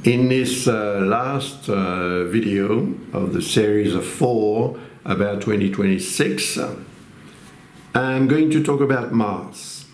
In this last video of the series of 4 about 2026, I'm going to talk about Mars.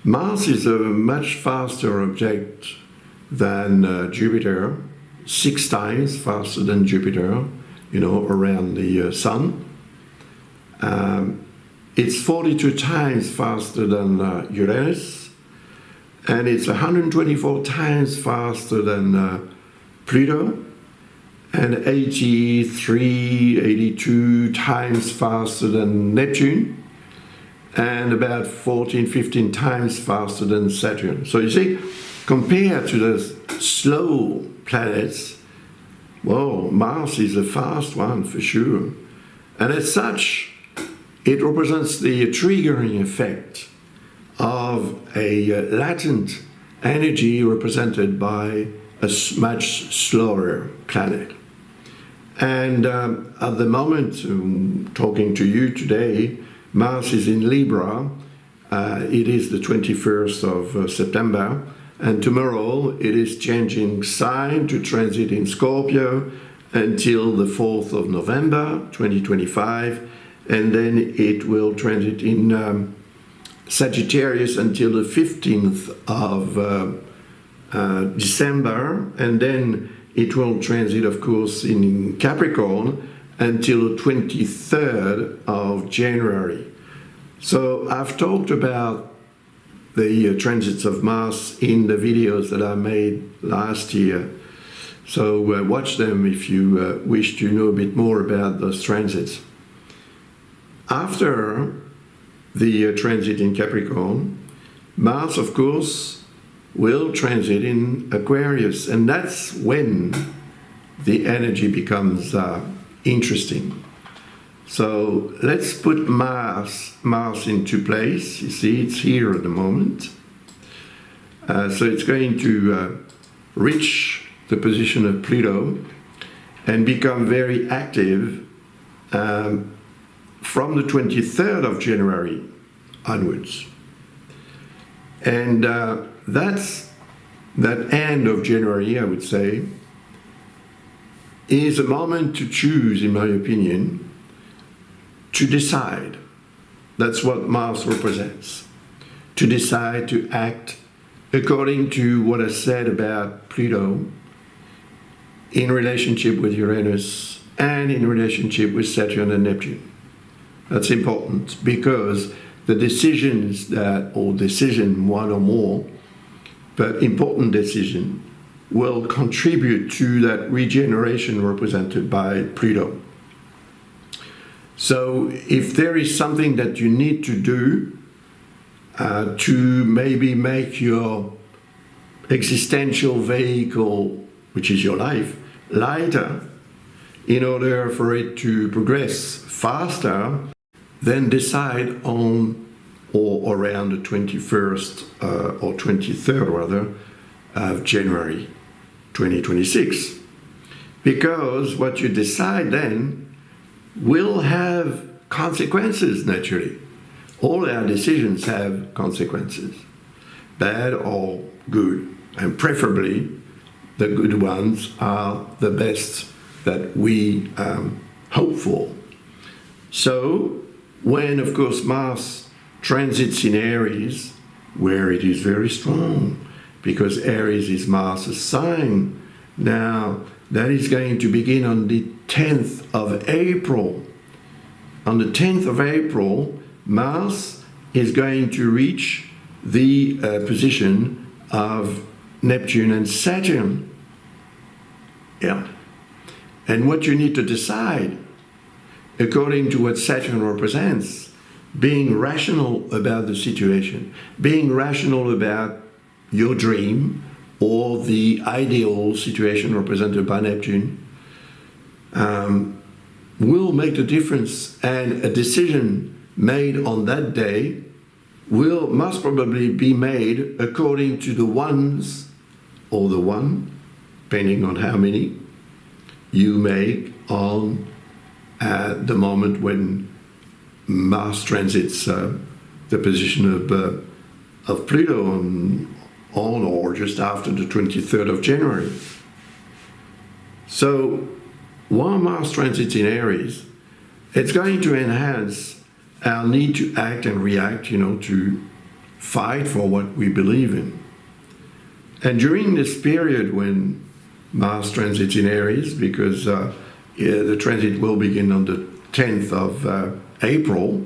Mars is a much faster object than Jupiter, 6 times faster than Jupiter, around the Sun. It's 42 times faster than Uranus, and it's 124 times faster than Pluto, and 82 times faster than Neptune, and about 15 times faster than Saturn. So you see, compared to the slow planets, well, Mars is a fast one for sure. And as such, it represents the triggering effect of a latent energy represented by a much slower planet. And at the moment talking to you today, Mars is in Libra. It is the 21st of September, and tomorrow it is changing sign to transit in Scorpio until the 4th of November 2025, and then it will transit in Sagittarius until the 15th of December, and then it will transit, of course, in Capricorn until the 23rd of January. So I've talked about the transits of Mars in the videos that I made last year. So watch them if you wish to know a bit more about those transits. After the transit in Capricorn, Mars, of course, will transit in Aquarius, and that's when the energy becomes interesting. So let's put Mars into place. You see, it's here at the moment. So it's going to reach the position of Pluto and become very active from the 23rd of January onwards. And that end of January, I would say, is a moment to choose, in my opinion, to decide. That's what Mars represents. To decide to act according to what I said about Pluto in relationship with Uranus and in relationship with Saturn and Neptune. That's important because the decisions decision, one or more, but important decision, will contribute to that regeneration represented by Pluto. So if there is something that you need to do to maybe make your existential vehicle, which is your life, lighter, in order for it to progress faster, then decide on or around the 21st or 23rd rather of January 2026. Because what you decide then will have consequences naturally. All our decisions have consequences, bad or good, and preferably the good ones are the best that we hope for. So when, of course, Mars transits in Aries, where it is very strong, because Aries is Mars' sign, now that is going to begin on the 10th of April. On the 10th of April, Mars is going to reach the position of Neptune and Saturn. Yeah. And what you need to decide, according to what Saturn represents, being rational about the situation, being rational about your dream or the ideal situation represented by Neptune, will make the difference, and a decision made on that day must probably be made according to the ones, or the one, depending on how many you make on the moment when Mars transits the position of Pluto on or just after the 23rd of January. So while Mars transits in Aries, it's going to enhance our need to act and react, to fight for what we believe in. And during this period when Mars transits in Aries, because the transit will begin on the 10th of April,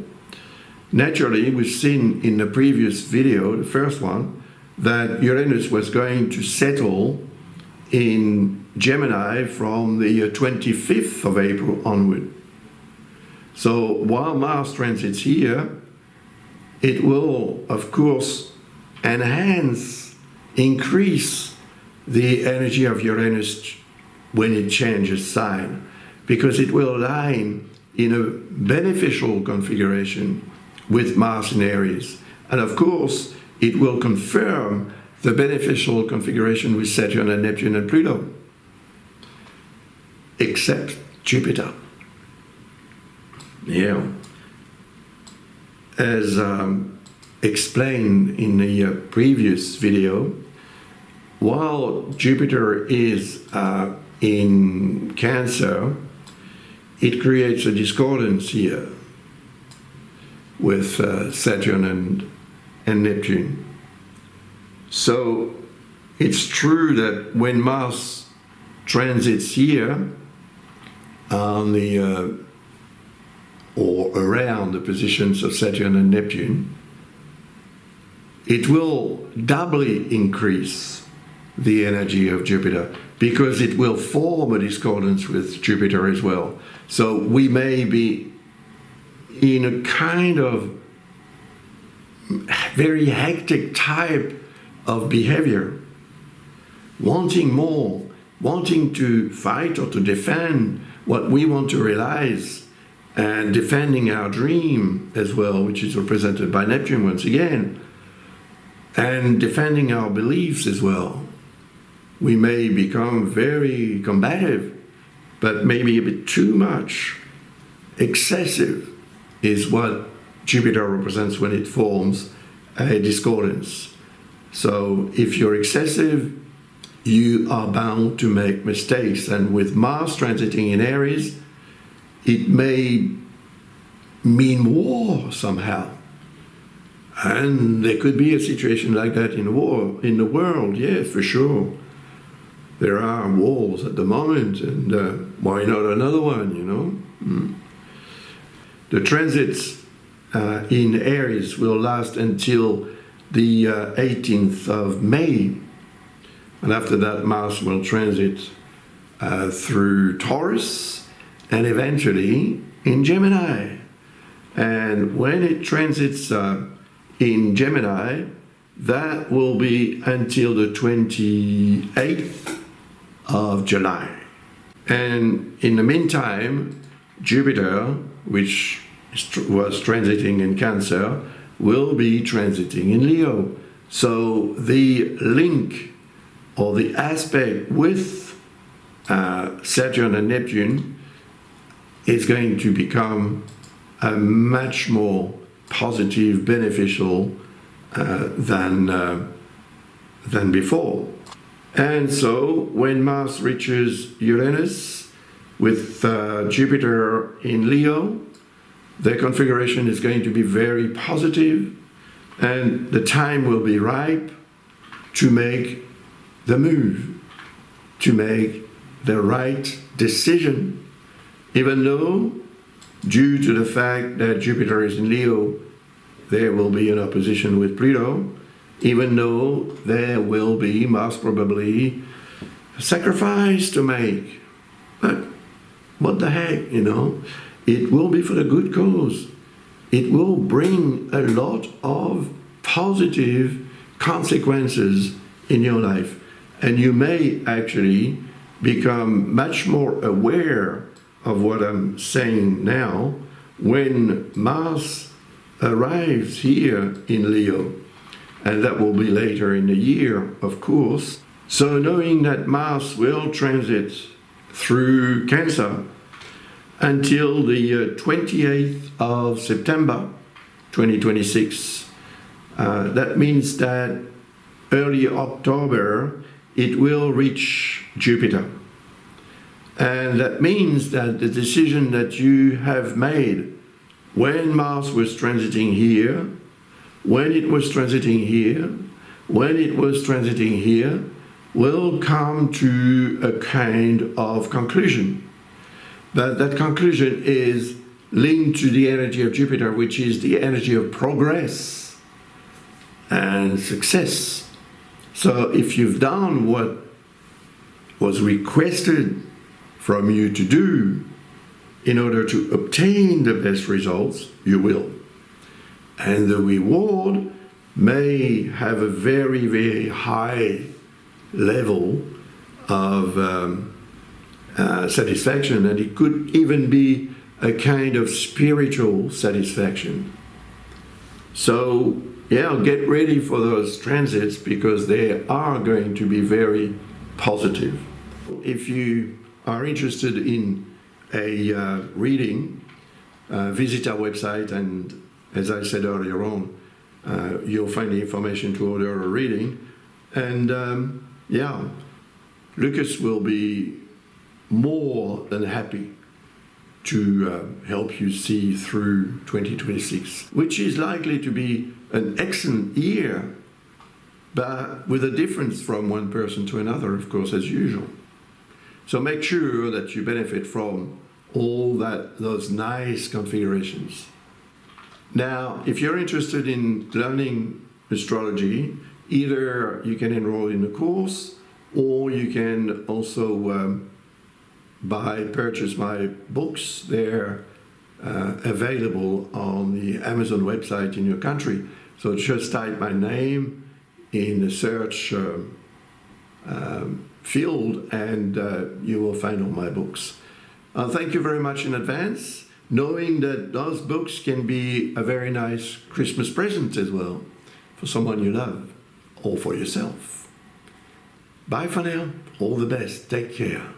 naturally, we've seen in the previous video, the first one, that Uranus was going to settle in Gemini from the 25th of April onward. So while Mars transits here, it will, of course, increase the energy of Uranus when it changes sign, because it will align in a beneficial configuration with Mars in Aries. And of course, it will confirm the beneficial configuration with Saturn and Neptune and Pluto, except Jupiter. Yeah. As explained in the previous video, while Jupiter is in Cancer, it creates a discordance here with Saturn and Neptune. So it's true that when Mars transits here on the or around the positions of Saturn and Neptune, it will doubly increase the energy of Jupiter, because it will form a discordance with Jupiter as well. So we may be in a kind of very hectic type of behavior, wanting more, wanting to fight or to defend what we want to realize, and defending our dream as well, which is represented by Neptune once again, and defending our beliefs as well. We may become very combative, but maybe a bit too much. Excessive is what Jupiter represents when it forms a discordance. So if you're excessive, you are bound to make mistakes. And with Mars transiting in Aries, it may mean war somehow. And there could be a situation like that in the world, yes, for sure. There are wars at the moment, and why not another one, The transits in Aries will last until the 18th of May. And after that, Mars will transit through Taurus and eventually in Gemini. And when it transits in Gemini, that will be until the 28th of July. And in the meantime, Jupiter, which was transiting in Cancer, will be transiting in Leo. So the link or the aspect with Saturn and Neptune is going to become a much more positive, beneficial than before. And so when Mars reaches Uranus with Jupiter in Leo, their configuration is going to be very positive, and the time will be ripe to make the move, to make the right decision, even though, due to the fact that Jupiter is in Leo, there will be an opposition with Pluto, even though there will be most probably a sacrifice to make. But what the heck, it will be for the good cause. It will bring a lot of positive consequences in your life. And you may actually become much more aware of what I'm saying now when Mars arrives here in Leo. And that will be later in the year, of course. So knowing that Mars will transit through Cancer until the 28th of September 2026, that means that early October, it will reach Jupiter. And that means that the decision that you have made when Mars was transiting here, when it was transiting here, when it was transiting here, will come to a kind of conclusion. But that conclusion is linked to the energy of Jupiter, which is the energy of progress and success. So if you've done what was requested from you to do in order to obtain the best results, you will. And the reward may have a very, very high level of satisfaction, and it could even be a kind of spiritual satisfaction. So, yeah, get ready for those transits because they are going to be very positive. If you are interested in a reading, visit our website, and as I said earlier on, you'll find the information to order a reading. And yeah, Lucas will be more than happy to help you see through 2026, which is likely to be an excellent year, but with a difference from one person to another, of course, as usual. So make sure that you benefit from all those nice configurations. Now, if you're interested in learning astrology, either you can enroll in a course, or you can also purchase my books. They're available on the Amazon website in your country. So just type my name in the search field, and you will find all my books. Thank you very much in advance, knowing that those books can be a very nice Christmas present as well for someone you love or for yourself. Bye for now. All the best. Take care.